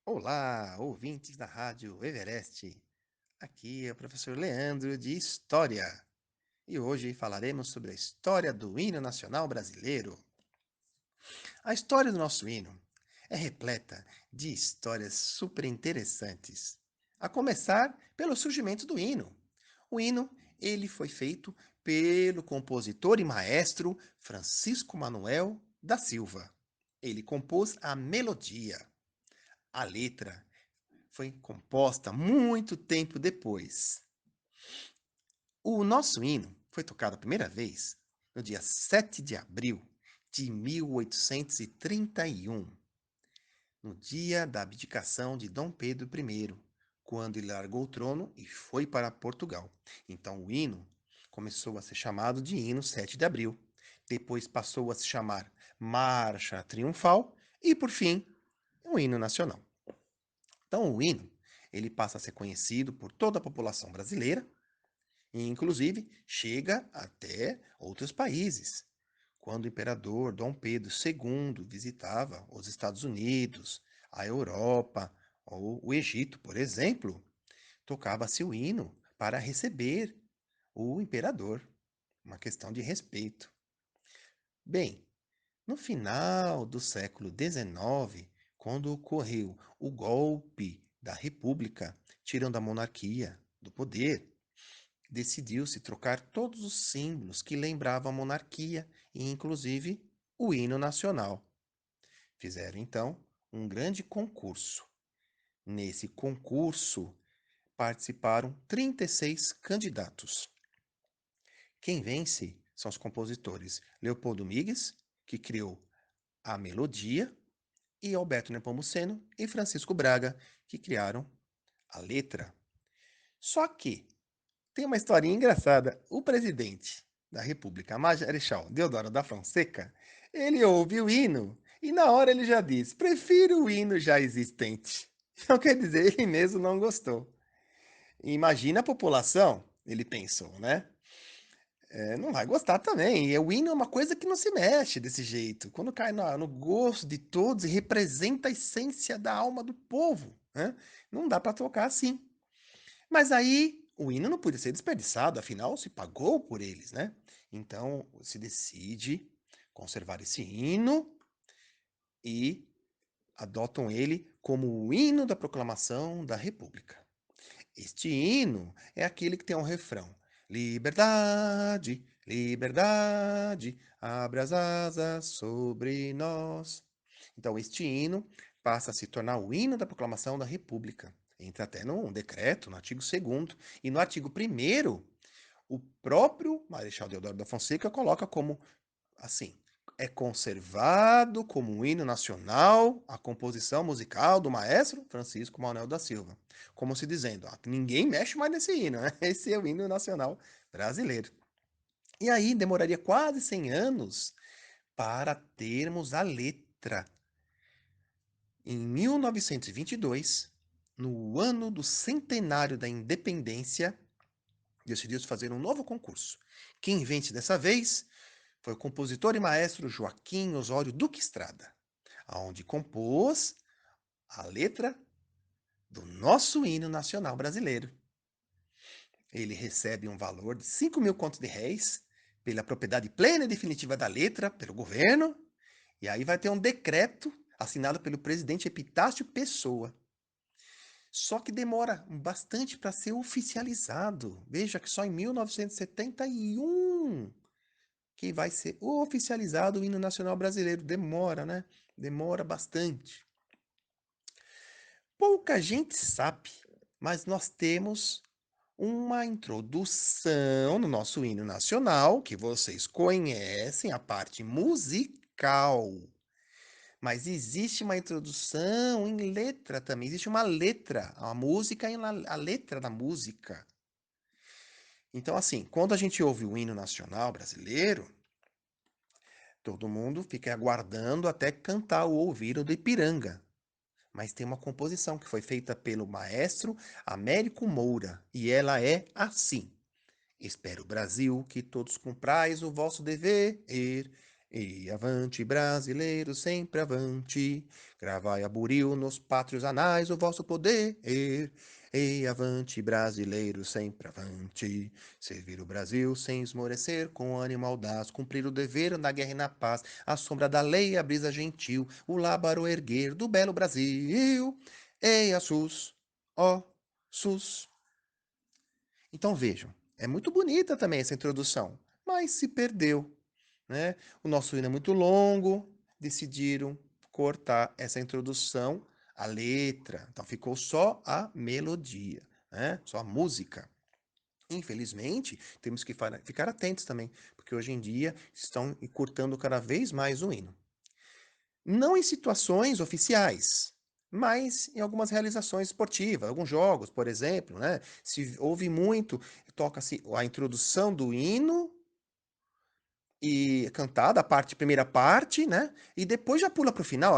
Olá, ouvintes da Rádio Everest. Aqui é o professor Leandro de História e hoje falaremos sobre a história do hino nacional brasileiro. A história do nosso hino é repleta de histórias super interessantes. A começar pelo surgimento do hino. O hino, ele foi feito pelo compositor e maestro Francisco Manuel da Silva. Ele compôs a melodia. A letra foi composta muito tempo depois. O nosso hino foi tocado a primeira vez no dia 7 de abril de 1831, no dia da abdicação de Dom Pedro I, quando ele largou o trono e foi para Portugal. Então o hino começou a ser chamado de hino 7 de abril, depois passou a se chamar Marcha Triunfal e, por fim, o hino nacional. Então, o hino, ele passa a ser conhecido por toda a população brasileira e, inclusive, chega até outros países. Quando o imperador Dom Pedro II visitava os Estados Unidos, a Europa ou o Egito, por exemplo, tocava-se o hino para receber o imperador, uma questão de respeito. Bem, no final do século XIX, quando ocorreu o golpe da República, tirando a monarquia do poder, decidiu-se trocar todos os símbolos que lembravam a monarquia, e inclusive o hino nacional. Fizeram então um grande concurso. Nesse concurso participaram 36 candidatos. Quem vence são os compositores Leopoldo Migues, que criou a melodia, e Alberto Nepomuceno e Francisco Braga, que criaram a letra. Só que tem uma historinha engraçada. O presidente da República, Marechal Deodoro da Fonseca, ele ouve o hino e na hora ele já diz: prefiro o hino já existente. Então quer dizer, ele mesmo não gostou. Imagina a população, ele pensou, né? Não vai gostar também. E o hino é uma coisa que não se mexe desse jeito. Quando cai no gosto de todos e representa a essência da alma do povo, né? Não dá para tocar assim. Mas aí o hino não podia ser desperdiçado, afinal se pagou por eles, né? Então se decide conservar esse hino e adotam ele como o hino da proclamação da República. Este hino é aquele que tem um refrão: Liberdade, liberdade, abre as asas sobre nós. Então, este hino passa a se tornar o hino da proclamação da República. Entra até num decreto, no artigo 2º. E no artigo 1º, o próprio Marechal Deodoro da Fonseca coloca como assim: é conservado como um hino nacional a composição musical do maestro Francisco Manuel da Silva. Como se dizendo, ó, ninguém mexe mais nesse hino, né? Esse é o hino nacional brasileiro. E aí demoraria quase 100 anos para termos a letra. Em 1922, no ano do centenário da independência, decidiu-se fazer um novo concurso. Quem vence dessa vez foi o compositor e maestro Joaquim Osório Duque Estrada, aonde compôs a letra do nosso hino nacional brasileiro. Ele recebe um valor de 5.000 contos de réis pela propriedade plena e definitiva da letra pelo governo, e aí vai ter um decreto assinado pelo presidente Epitácio Pessoa. Só que demora bastante para ser oficializado. Veja que só em 1971 que vai ser oficializado o hino nacional brasileiro. Demora, né? Demora bastante. Pouca gente sabe, mas nós temos uma introdução no nosso hino nacional, que vocês conhecem, a parte musical. Mas existe uma introdução em letra também. Existe uma letra, a música e a letra da música. Então, assim, quando a gente ouve o hino nacional brasileiro, todo mundo fica aguardando até cantar o ouvido do Ipiranga. Mas tem uma composição que foi feita pelo maestro Américo Moura, e ela é assim: Espero, Brasil, que todos cumprais o vosso dever. E avante, brasileiro, sempre avante, gravai a buril nos pátrios anais o vosso poder. E avante, brasileiro, sempre avante, servir o Brasil sem esmorecer, com ânimo audaz, cumprir o dever na guerra e na paz, a sombra da lei, a brisa gentil, o lábaro erguer do belo Brasil. Eia, sus, ó, sus. Então vejam, é muito bonita também essa introdução, mas se perdeu, né? O nosso hino é muito longo, decidiram cortar essa introdução, a letra, então ficou só a melodia, né? Só a música. Infelizmente, temos que ficar atentos também, porque hoje em dia estão encurtando cada vez mais o hino. Não em situações oficiais, mas em algumas realizações esportivas, alguns jogos, por exemplo, né? Se ouve muito, toca-se a introdução do hino e cantada, primeira parte, né? E depois já pula para o final,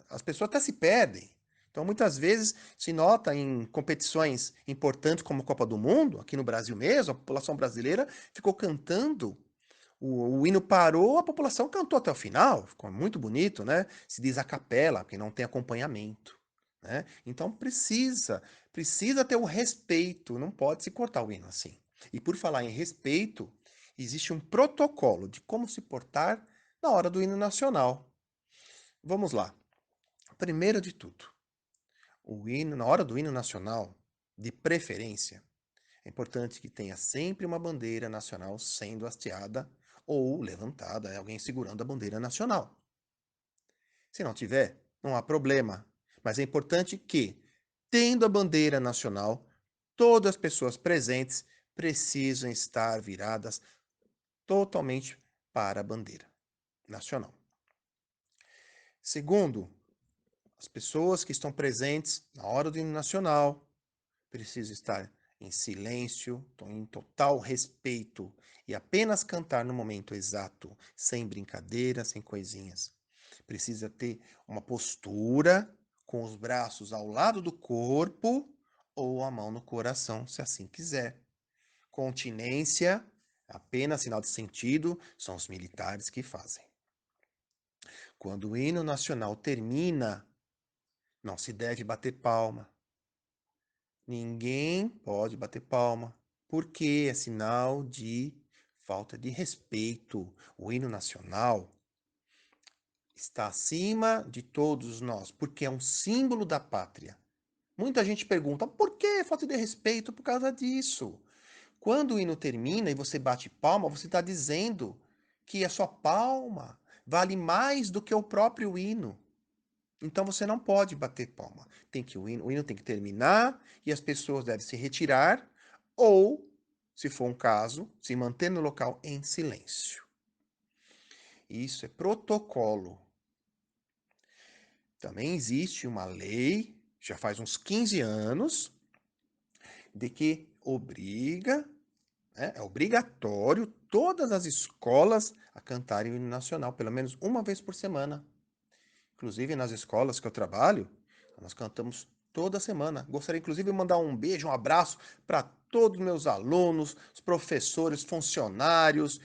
as pessoas até se perdem. Então, muitas vezes se nota em competições importantes como a Copa do Mundo, aqui no Brasil mesmo, a população brasileira ficou cantando. O hino parou, a população cantou até o final, ficou muito bonito, né? Se diz a capela, porque não tem acompanhamento, né? Então precisa ter o respeito, não pode se cortar o hino assim. E por falar em respeito, existe um protocolo de como se portar na hora do hino nacional. Vamos lá. Primeiro de tudo, na hora do hino nacional, de preferência, é importante que tenha sempre uma bandeira nacional sendo hasteada ou levantada, alguém segurando a bandeira nacional. Se não tiver, não há problema, mas é importante que, tendo a bandeira nacional, todas as pessoas presentes precisam estar viradas totalmente para a bandeira nacional. Segundo, as pessoas que estão presentes na hora do hino nacional precisam estar em silêncio, em total respeito e apenas cantar no momento exato, sem brincadeira, sem coisinhas. Precisa ter uma postura com os braços ao lado do corpo ou a mão no coração, se assim quiser. Continência, apenas sinal de sentido, são os militares que fazem. Quando o hino nacional termina, não se deve bater palma. Ninguém pode bater palma, porque é sinal de falta de respeito. O hino nacional está acima de todos nós, porque é um símbolo da pátria. Muita gente pergunta, por que falta de respeito? Por causa disso. Quando o hino termina e você bate palma, você está dizendo que a sua palma vale mais do que o próprio hino. Então você não pode bater palma. O hino tem que terminar e as pessoas devem se retirar ou, se for um caso, se manter no local em silêncio. Isso é protocolo. Também existe uma lei, já faz uns 15 anos, de que é obrigatório todas as escolas a cantarem o hino nacional, pelo menos uma vez por semana. Inclusive, nas escolas que eu trabalho, nós cantamos toda semana. Gostaria, inclusive, de mandar um beijo, um abraço para todos os meus alunos, os professores, funcionários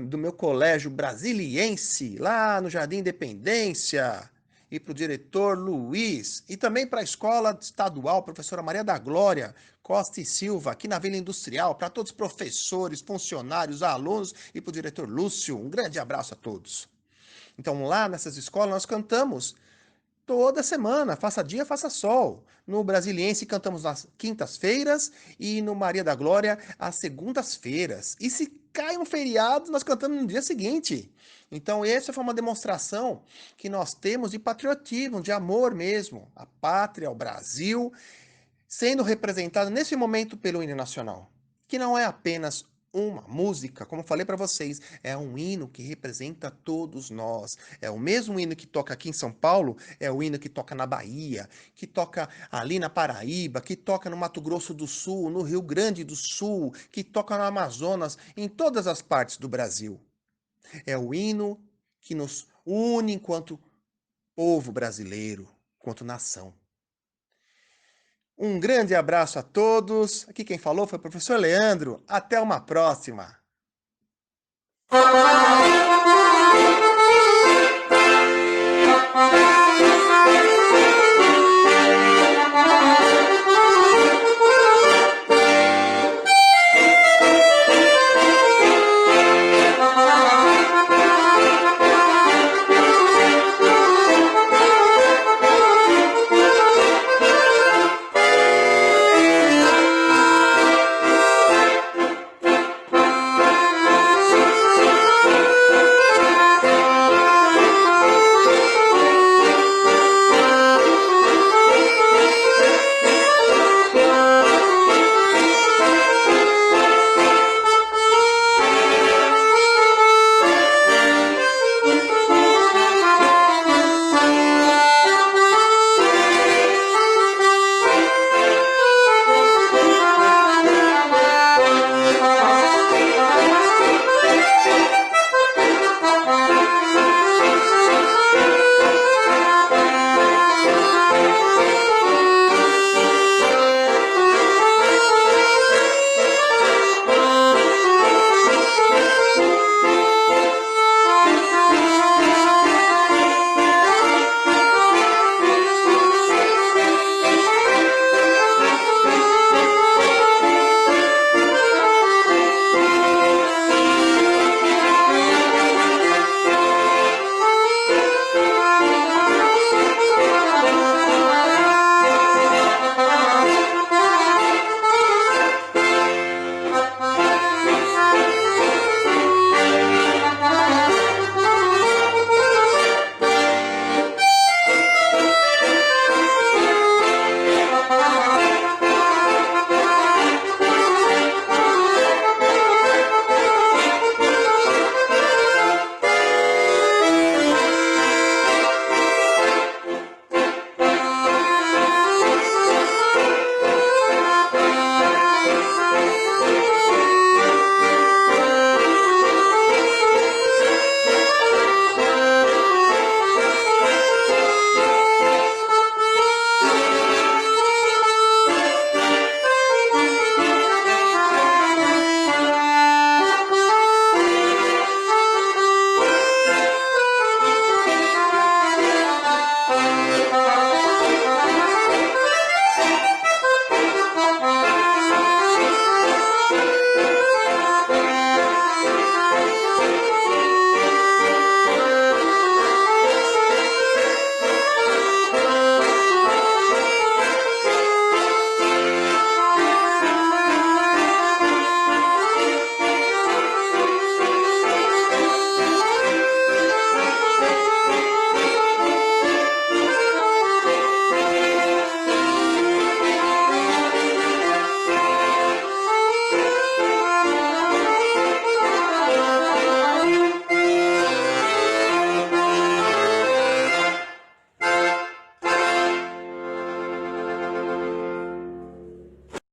do meu colégio brasiliense, lá no Jardim Independência, e para o diretor Luiz, e também para a escola estadual, professora Maria da Glória Costa e Silva, aqui na Vila Industrial, para todos os professores, funcionários, alunos, e para o diretor Lúcio. Um grande abraço a todos. Então, lá nessas escolas, nós cantamos toda semana, faça dia, faça sol. No Brasiliense, cantamos nas quintas-feiras e no Maria da Glória, às segundas-feiras. E se cai um feriado, nós cantamos no dia seguinte. Então, essa foi uma demonstração que nós temos de patriotismo, de amor mesmo, à pátria, ao Brasil, sendo representado nesse momento pelo hino nacional, que não é apenas uma música, como falei para vocês, é um hino que representa todos nós. É o mesmo hino que toca aqui em São Paulo, é o hino que toca na Bahia, que toca ali na Paraíba, que toca no Mato Grosso do Sul, no Rio Grande do Sul, que toca no Amazonas, em todas as partes do Brasil. É o hino que nos une enquanto povo brasileiro, enquanto nação. Um grande abraço a todos. Aqui quem falou foi o professor Leandro. Até uma próxima.